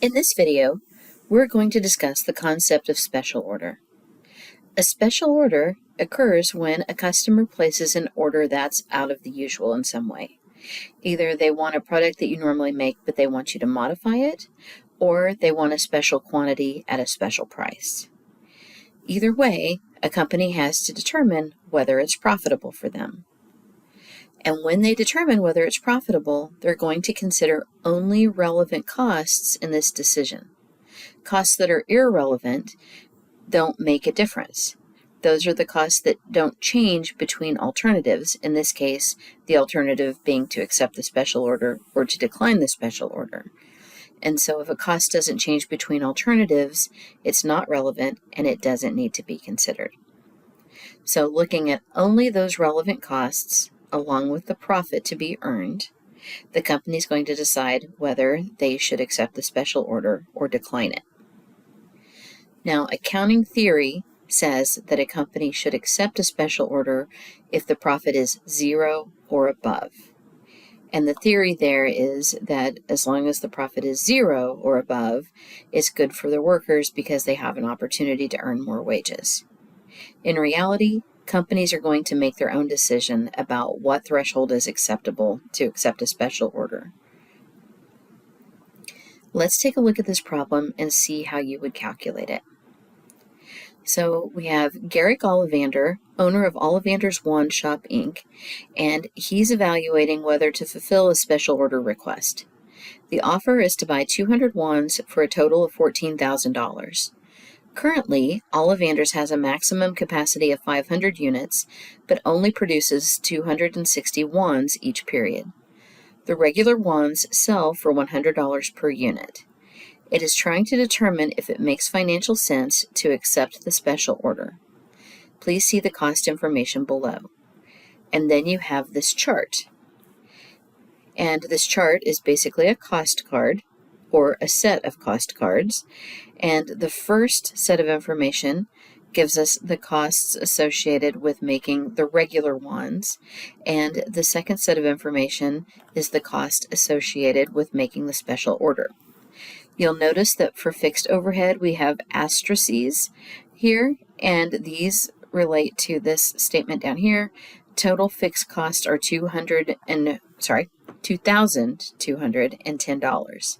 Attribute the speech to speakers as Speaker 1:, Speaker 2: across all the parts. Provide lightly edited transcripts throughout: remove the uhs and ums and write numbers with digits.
Speaker 1: In this video, we're going to discuss the concept of special order. A special order occurs when a customer places an order that's out of the usual in some way. Either they want a product that you normally make, but they want you to modify it, or they want a special quantity at a special price. Either way, a company has to determine whether it's profitable for them. And when they determine whether it's profitable, they're going to consider only relevant costs in this decision. Costs that are irrelevant don't make a difference. Those are the costs that don't change between alternatives, in this case, the alternative being to accept the special order or to decline the special order. And so if a cost doesn't change between alternatives, it's not relevant and it doesn't need to be considered. So looking at only those relevant costs, along with the profit to be earned, the company is going to decide whether they should accept the special order or decline it. Now, accounting theory says that a company should accept a special order if the profit is 0 or above. And the theory there is that as long as the profit is 0 or above, it's good for the workers because they have an opportunity to earn more wages. In reality, companies are going to make their own decision about what threshold is acceptable to accept a special order. Let's take a look at this problem and see how you would calculate it. So we have Garrick Ollivander, owner of Ollivander's Wand Shop, Inc., and he's evaluating whether to fulfill a special order request. The offer is to buy 200 wands for a total of $14,000. Currently, Ollivander's has a maximum capacity of 500 units, but only produces 260 wands each period. The regular wands sell for $100 per unit. It is trying to determine if it makes financial sense to accept the special order. Please see the cost information below. And then you have this chart. And this chart is basically a cost card, or a set of cost cards. And the first set of information gives us the costs associated with making the regular wands, and the second set of information is the cost associated with making the special order. You'll notice that for fixed overhead we have asterisks here, and these relate to this statement down here. Total fixed costs are $2,210.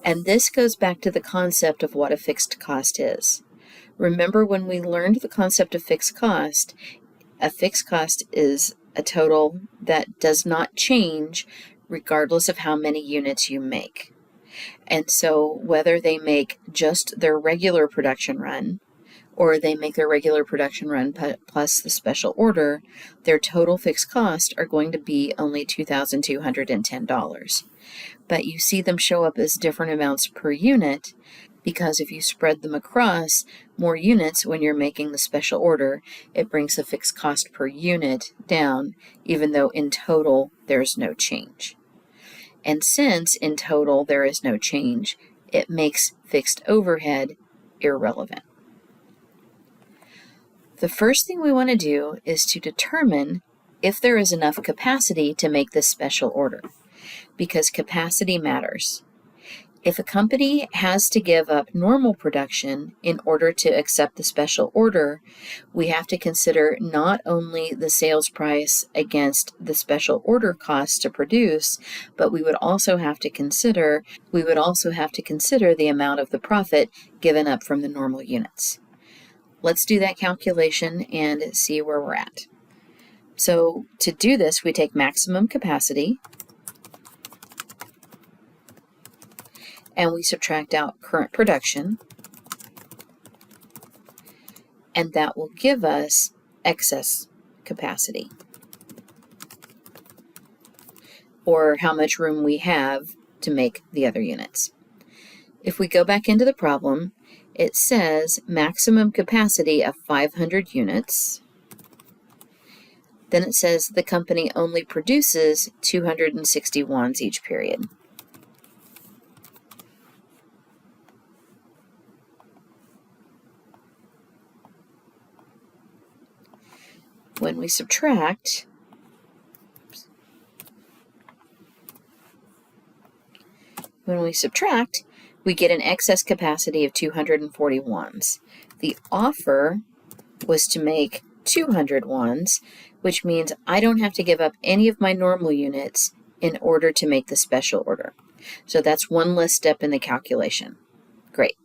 Speaker 1: And this goes back to the concept of what a fixed cost is. Remember when we learned the concept of fixed cost, a fixed cost is a total that does not change regardless of how many units you make. And so whether they make just their regular production run or they make their regular production run plus the special order, their total fixed costs are going to be only $2,210. But you see them show up as different amounts per unit because if you spread them across more units when you're making the special order, it brings the fixed cost per unit down, even though in total there's no change. And since in total there is no change, it makes fixed overhead irrelevant. The first thing we want to do is to determine if there is enough capacity to make this special order, because capacity matters. If a company has to give up normal production in order to accept the special order, we have to consider not only the sales price against the special order cost to produce, but we would also have to consider the amount of the profit given up from the normal units. Let's do that calculation and see where we're at. So to do this, we take maximum capacity, and we subtract out current production, and that will give us excess capacity, or how much room we have to make the other units. If we go back into the problem, it says maximum capacity of 500 units. Then it says the company only produces 260 wands each period. When we subtract, we get an excess capacity of 240 wands. The offer was to make 200 wands, which means I don't have to give up any of my normal units in order to make the special order. So that's one less step in the calculation. Great.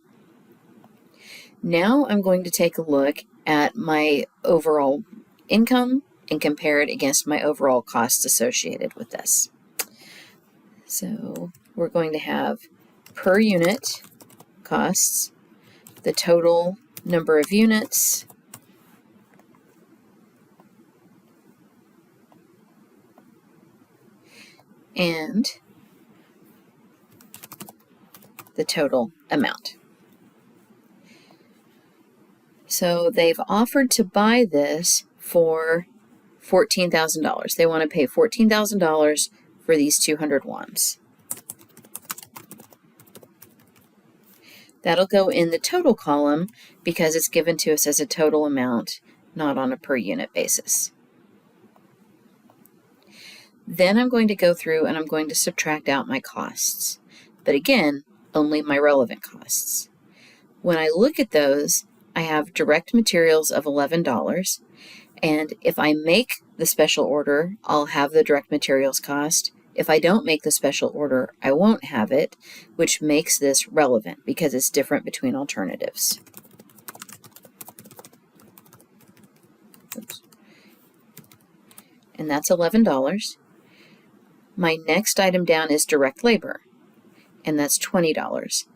Speaker 1: Now I'm going to take a look at my overall income and compare it against my overall costs associated with this. So we're going to have per unit costs, the total number of units, and the total amount. So they've offered to buy this for $14,000. They want to pay $14,000 for these 200 wands. That'll go in the total column because it's given to us as a total amount, not on a per unit basis. Then I'm going to go through and I'm going to subtract out my costs. But again, only my relevant costs. When I look at those, I have direct materials of $11. And if I make the special order, I'll have the direct materials cost. If I don't make the special order, I won't have it, which makes this relevant because it's different between alternatives. Oops. And that's $11. My next item down is direct labor, and that's $20.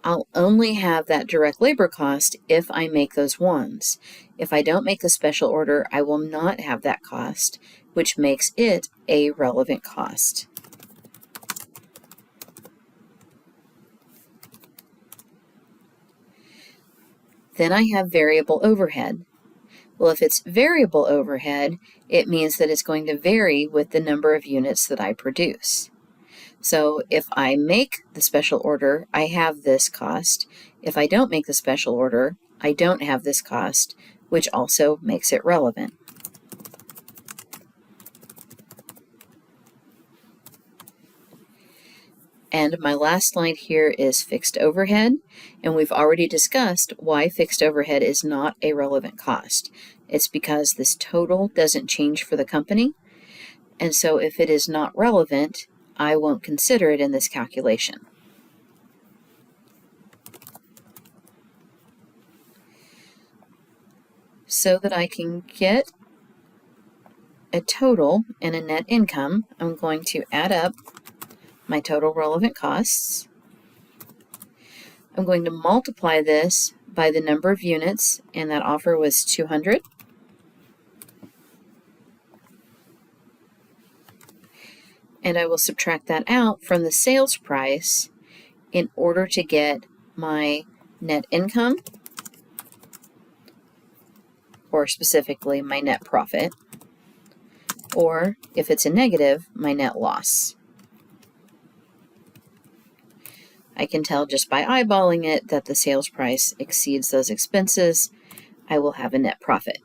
Speaker 1: I'll only have that direct labor cost if I make those wands. If I don't make the special order, I will not have that cost, which makes it a relevant cost. Then I have variable overhead. Well, if it's variable overhead, it means that it's going to vary with the number of units that I produce. So if I make the special order, I have this cost. If I don't make the special order, I don't have this cost, which also makes it relevant. And my last line here is fixed overhead, and we've already discussed why fixed overhead is not a relevant cost. It's because this total doesn't change for the company, and so if it is not relevant, I won't consider it in this calculation. So that I can get a total and a net income, I'm going to add up my total relevant costs. I'm going to multiply this by the number of units, and that offer was 200. And I will subtract that out from the sales price in order to get my net income, or specifically my net profit, or if it's a negative, my net loss. I can tell just by eyeballing it that the sales price exceeds those expenses. I will have a net profit.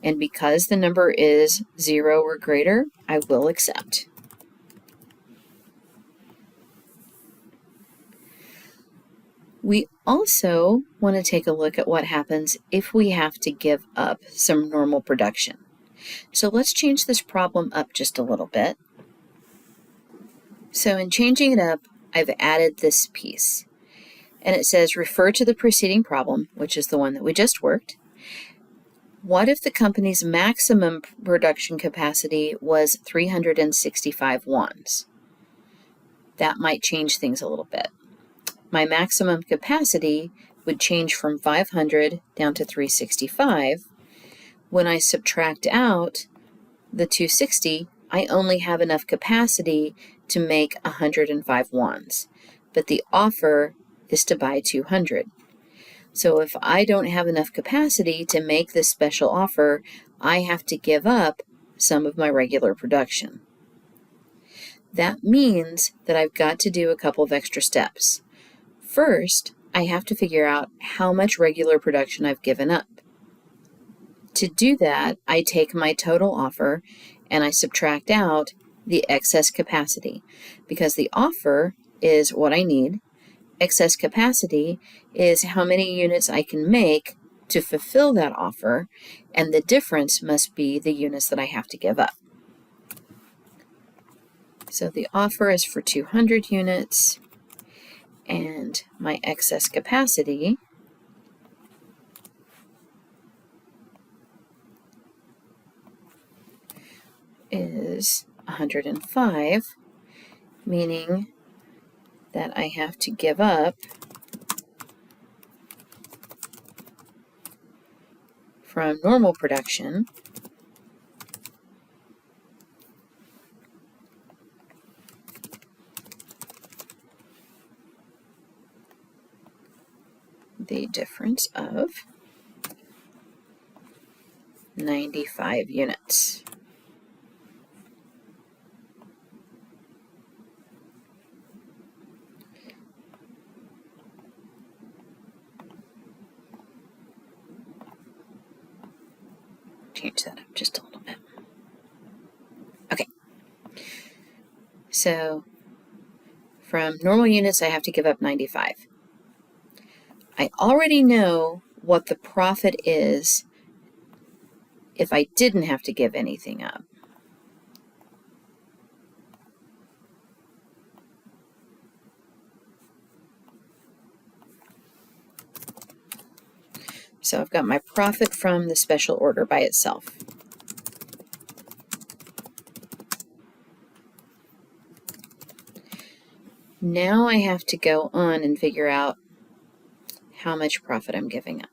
Speaker 1: And because the number is 0 or greater, I will accept. We also want to take a look at what happens if we have to give up some normal production. So let's change this problem up just a little bit. So in changing it up, I've added this piece. And it says, refer to the preceding problem, which is the one that we just worked. What if the company's maximum production capacity was 365 wands? That might change things a little bit. My maximum capacity would change from 500 down to 365. When I subtract out the 260, I only have enough capacity to make 105 wands, but the offer is to buy 200. So if I don't have enough capacity to make this special offer, I have to give up some of my regular production. That means that I've got to do a couple of extra steps. First, I have to figure out how much regular production I've given up. To do that, I take my total offer and I subtract out the excess capacity, because the offer is what I need excess capacity is how many units I can make to fulfill that offer, and the difference must be the units that I have to give up. So the offer is for 200 units, and my excess capacity is 105, meaning that I have to give up from normal production the difference of 95 units. Change that up just a little bit. Okay. So from normal units, I have to give up 95. I already know what the profit is if I didn't have to give anything up. So I've got my profit from the special order by itself. Now I have to go on and figure out how much profit I'm giving up.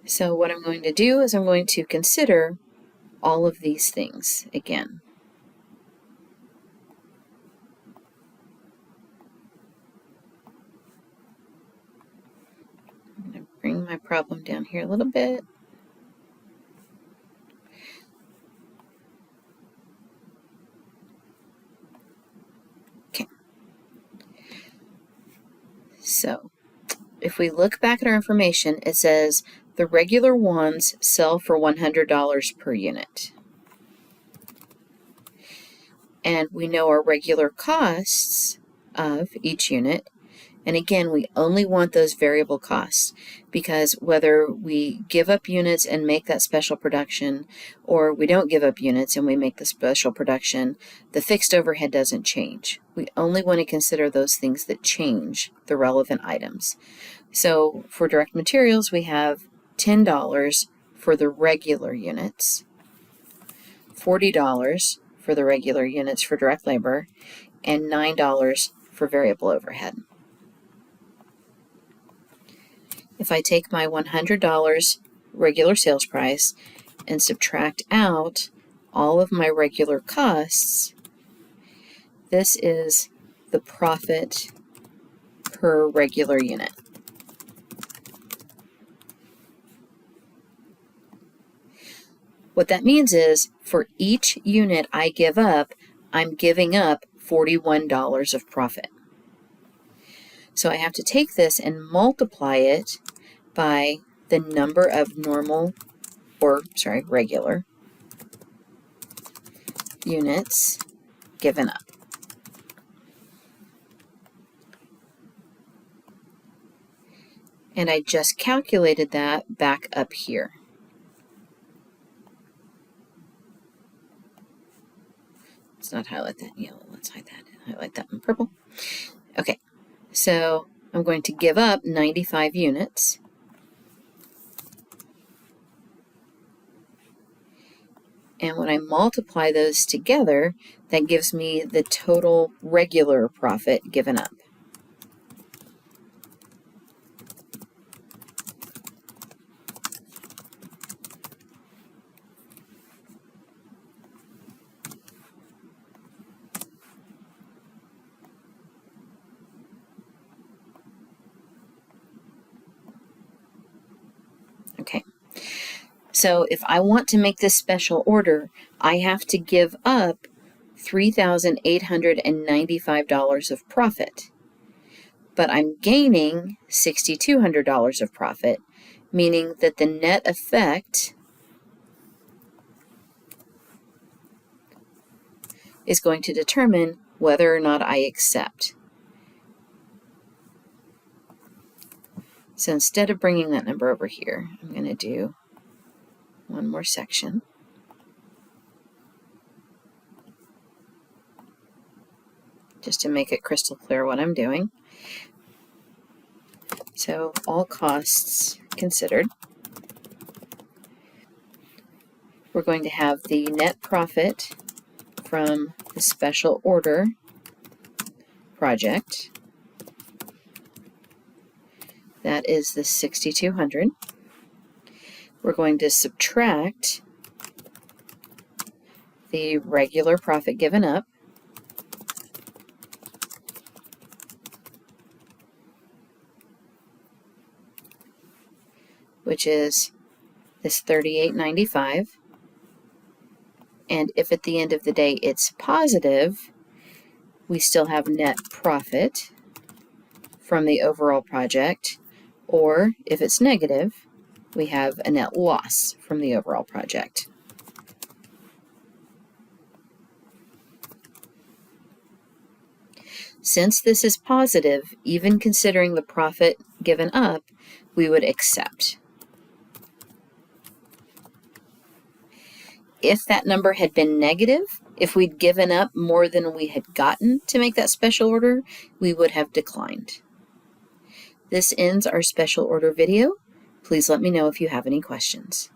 Speaker 1: So what I'm going to do is I'm going to consider all of these things again. I'm going to bring my problem down here a little bit. Okay. So if we look back at our information, it says the regular ones sell for $100 per unit. And we know our regular costs of each unit. And again, we only want those variable costs, because whether we give up units and make that special production, or we don't give up units and we make the special production, the fixed overhead doesn't change. We only want to consider those things that change the relevant items. So for direct materials, we have $10 for the regular units, $40 for the regular units for direct labor, and $9 for variable overhead. If I take my $100 regular sales price and subtract out all of my regular costs, this is the profit per regular unit. What that means is for each unit I give up, I'm giving up $41 of profit. So I have to take this and multiply it by the number of regular units given up. And I just calculated that back up here. Let's not highlight that in yellow. Let's highlight that in purple. Okay, so I'm going to give up 95 units. And when I multiply those together, that gives me the total regular profit given up. Okay. So if I want to make this special order, I have to give up $3,895 of profit. but I'm gaining $6,200 of profit, meaning that the net effect is going to determine whether or not I accept. So instead of bringing that number over here, I'm going to do one more section. Just to make it crystal clear what I'm doing. So all costs considered. We're going to have the net profit from the special order project. That is the $6,200. We're going to subtract the regular profit given up, which is this $38.95. And if at the end of the day it's positive, we still have net profit from the overall project, or if it's negative, we have a net loss from the overall project. Since this is positive, even considering the profit given up, we would accept. If that number had been negative, if we'd given up more than we had gotten to make that special order, we would have declined. This ends our special order video. Please let me know if you have any questions.